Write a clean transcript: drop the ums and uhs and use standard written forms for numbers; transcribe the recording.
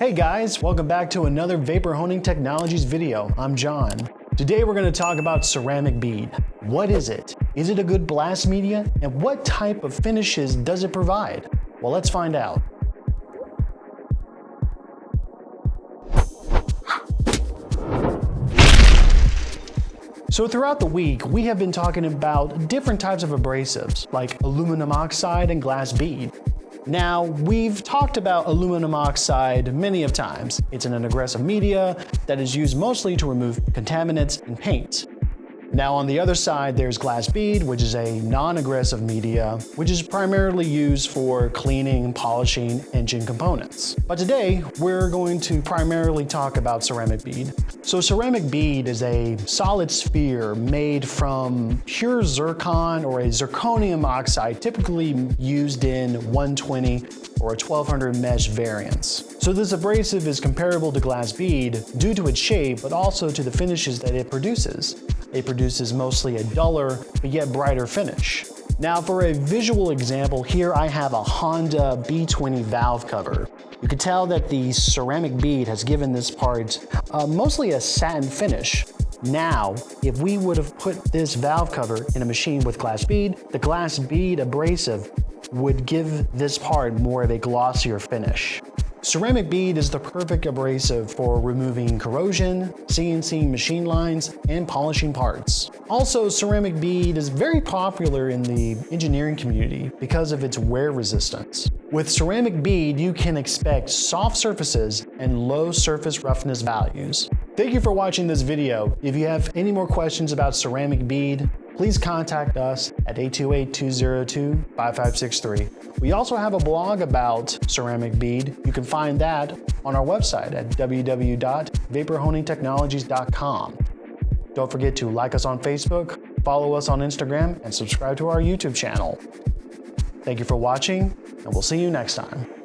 Hey guys, welcome back to another Vapor Honing Technologies video. I'm John. Today we're going to talk about ceramic bead. What is it? Is it a good blast media? And what type of finishes does it provide? Well, let's find out. So throughout the week, we have been talking about different types of abrasives, like aluminum oxide and glass bead. Now, we've talked about aluminum oxide many of times. It's an aggressive media that is used mostly to remove contaminants and paint. Now on the other side, there's glass bead, which is a non-aggressive media, which is primarily used for cleaning, polishing engine components. But today, we're going to primarily talk about ceramic bead. So ceramic bead is a solid sphere made from pure zircon or a zirconium oxide, typically used in 120 or a 1200 mesh variants. So this abrasive is comparable to glass bead due to its shape, but also to the finishes that it produces. It produces mostly a duller, but yet brighter finish. Now for a visual example, here I have a Honda B20 valve cover. You can tell that the ceramic bead has given this part mostly a satin finish. Now, if we would have put this valve cover in a machine with glass bead, the glass bead abrasive would give this part more of a glossier finish. Ceramic bead is the perfect abrasive for removing corrosion, CNC machine lines, and polishing parts. Also, ceramic bead is very popular in the engineering community because of its wear resistance. With ceramic bead, you can expect soft surfaces and low surface roughness values. Thank you for watching this video. If you have any more questions about ceramic bead, please contact us at 828-202-5563. We also have a blog about ceramic bead. You can find that on our website at www.vaporhoningtechnologies.com. Don't forget to like us on Facebook, follow us on Instagram, and subscribe to our YouTube channel. Thank you for watching, and we'll see you next time.